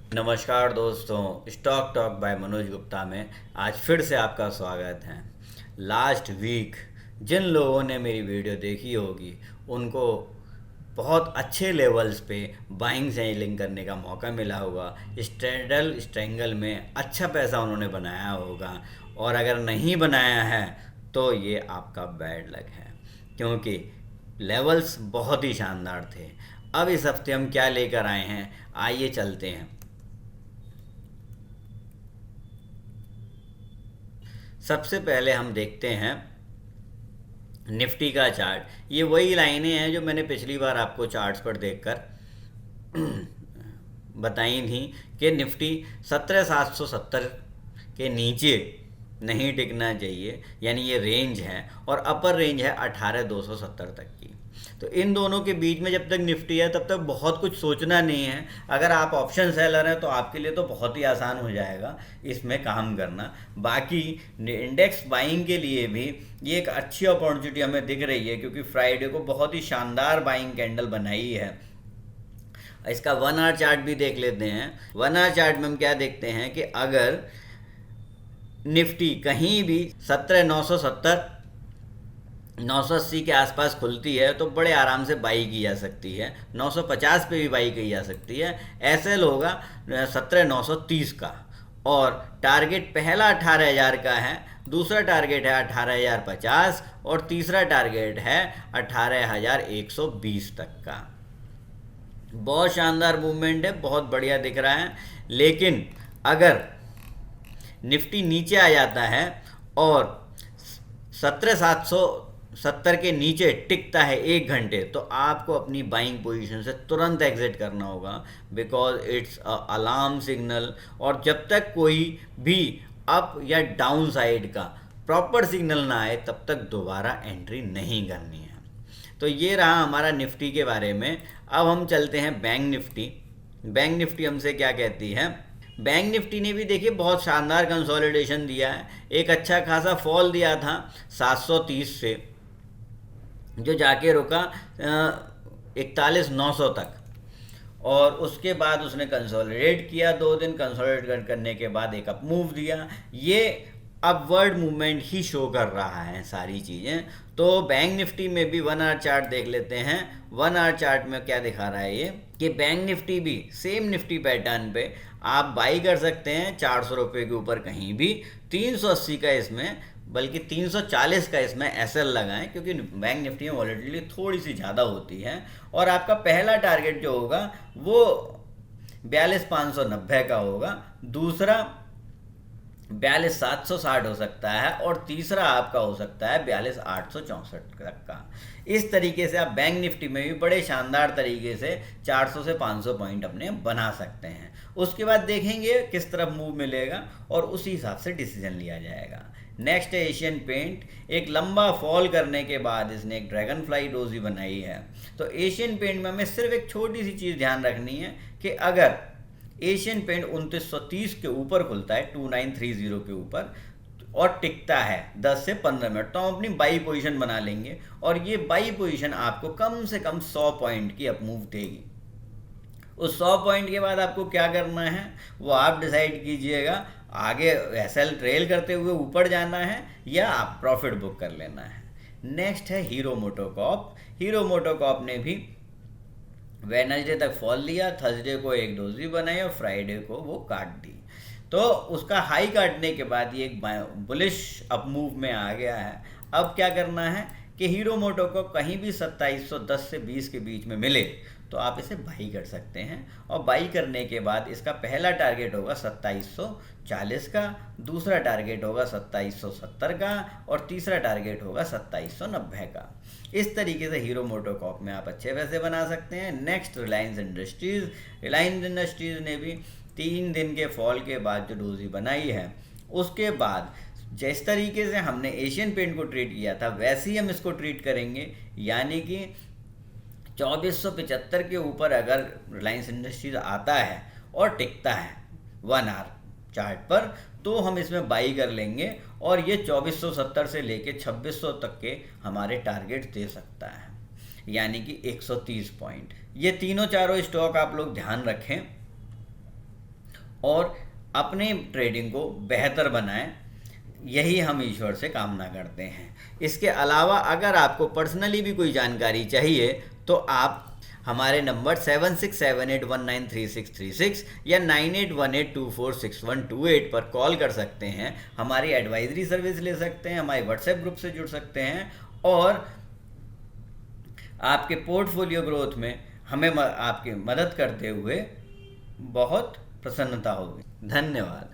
नमस्कार दोस्तों, stock talk bye Manoj Gupta में आज फिर से आपका स्वागत है। लास्ट वीक जिन लोगों ने मेरी वीडियो देखी होगी उनको बहुत अच्छे लेवल्स पे बाइंग सेलिंग करने का मौका मिला होगा। स्ट्रेडल स्ट्रेंगल में अच्छा पैसा उन्होंने बनाया होगा, और अगर नहीं बनाया है तो ये आपका बैड लक है, क्योंकि लेवल्स बहुत ही शानदार थे। अब इस हफ्ते हम क्या लेकर आए हैं, आइए चलते हैं। सबसे पहले हम देखते हैं निफ्टी का चार्ट। ये वही लाइनें हैं जो मैंने पिछली बार आपको चार्ट्स पर देखकर बताई थी कि निफ्टी 17,770 के नीचे नहीं टिकना चाहिए, यानी ये रेंज है, और अपर रेंज है 18,270 तक की। तो इन दोनों के बीच में जब तक निफ्टी है तब तक बहुत कुछ सोचना नहीं है। अगर आप ऑप्शन सेलर हैं तो आपके लिए तो बहुत ही आसान हो जाएगा इसमें काम करना। बाकी इंडेक्स बाइंग के लिए भी ये एक अच्छी अपॉर्चुनिटी हमें दिख रही है, क्योंकि फ्राइडे को बहुत ही शानदार बाइंग कैंडल बनाई है। इसका 1 आवर चार्ट भी देख लेते हैं। 1 आवर चार्ट में हम क्या देखते हैं कि अगर निफ्टी कहीं भी 17,970 980 के आसपास खुलती है तो बड़े आराम से बाई की जा सकती है। 950 पे भी बाई की जा सकती है। एसएल होगा 17,930 का, और टारगेट पहला 18,000 का है, दूसरा टारगेट है 18,050, और तीसरा टारगेट है 18,120 तक का। बहुत शानदार मूवमेंट है, बहुत बढ़िया दिख रहा है। लेकिन अगर निफ्टी नीचे आ जाता है और 17,770 के नीचे टिकता है 1 घंटे, तो आपको अपनी बाइंग पोजीशन से तुरंत एग्जिट करना होगा, because it's a alarm signal. और जब तक कोई भी अप या डाउन साइड का प्रॉपर सिग्नल ना आए तब तक दोबारा एंट्री नहीं करनी है। तो ये रहा हमारा निफ्टी के बारे में। अब हम चलते हैं बैंक निफ्टी। बैंक निफ्टी हमसे क्या कहती है। बैंक निफ्टी ने भी देखिए बहुत शानदार कंसोलिडेशन दिया है। एक अच्छा खासा फॉल दिया था 730 से, जो जाके रुका 41,900 तक, और उसके बाद उसने कंसोलिडेट किया। 2 दिन कंसोलिडेट करने के बाद एक अप मूव दिया। ये अपवर्ड मूवमेंट ही शो कर रहा है सारी चीज़ें। तो बैंक निफ्टी में भी 1 आवर चार्ट देख लेते हैं। 1 आवर चार्ट में क्या दिखा रहा है ये, कि बैंक निफ्टी भी सेम निफ्टी पैटर्न पे आप बाई कर सकते हैं 400 रुपये के ऊपर कहीं भी। 380 का इसमें, बल्कि 340 का इसमें एसएल लगाएं, क्योंकि बैंक निफ्टी में वॉलेटिलिटी थोड़ी सी ज़्यादा होती है। और आपका पहला टारगेट जो होगा वो 42,590 का होगा, दूसरा 42,760 हो सकता है, और तीसरा आपका हो सकता है 42,864 तक का। इस तरीके से आप बैंक निफ्टी में भी बड़े शानदार तरीके से 400 से 500 पॉइंट अपने बना सकते हैं। उसके बाद देखेंगे किस तरफ मूव मिलेगा और उसी हिसाब से डिसीजन लिया जाएगा। नेक्स्ट है एशियन पेंट। एक लंबा फॉल करने के बाद इसने एक ड्रैगन फ्लाई डोजी बनाई है। तो एशियन पेंट में हमें सिर्फ एक छोटी सी चीज़ ध्यान रखनी है कि अगर एशियन पेंट 2930 के ऊपर खुलता है, 2930 के ऊपर, और टिकता है 10 से 15 मिनट, तो हम अपनी बाई पोजीशन बना लेंगे, और ये बाई पोजीशन आपको कम से कम 100 पॉइंट की अपमूव देगी। उस 100 पॉइंट के बाद आपको क्या करना है वो आप डिसाइड कीजिएगा। आगे एसएल ट्रेल करते हुए ऊपर जाना है या आप प्रॉफिट बुक कर लेना है। नेक्स्ट है हीरो मोटोकॉर्प। हीरो मोटोकॉर्प ने भी वेडनेसडे तक फॉल लिया, थर्सडे को एक डोजी बनाई और फ्राइडे को वो काट दी। तो उसका हाई काटने के बाद ये एक बुलिश अप मूव में आ गया है। अब क्या करना है कि हीरो मोटो को कहीं भी 2710 से 20 के बीच में मिले तो आप इसे बाई कर सकते हैं। और बाई करने के बाद इसका पहला टारगेट होगा 2740 का, दूसरा टारगेट होगा 2770 का, और तीसरा टारगेट होगा 2790 का। इस तरीके से हीरो मोटोकॉर्प में आप अच्छे पैसे बना सकते हैं। Next Reliance industries. Reliance industries ने भी 3 दिन के फॉल के बाद जो डोजी बनाई है, उसके बाद जिस तरीके से हमने एशियन पेंट को ट्रीट किया था वैसे ही हम इसको ट्रीट करेंगे। यानी कि 2475 के ऊपर अगर रिलायंस इंडस्ट्रीज आता है और टिकता है 1 आवर चार्ट पर, तो हम इसमें बाई कर लेंगे, और ये 2470 से लेके 2600 तक के हमारे टारगेट दे सकता है, यानी कि 130 पॉइंट। ये तीनों चारों स्टॉक आप लोग ध्यान रखें। और अपने ट्रेडिंग को बेहतर बनाएं। यही हम ईश्वर से कामना करते हैं। इसके अलावा अगर आपको पर्सनली भी कोई जानकारी चाहिए तो आप हमारे नंबर 7678193636 या 9818246128 पर कॉल कर सकते हैं, हमारी एडवाइजरी सर्विस ले सकते हैं, हमारे व्हाट्सएप ग्रुप से जुड़ सकते हैं और आपके पोर्टफोलियो ग्रोथ में हमें आपकी मदद करते हुए बहुत प्रसन्नता होगी। धन्यवाद।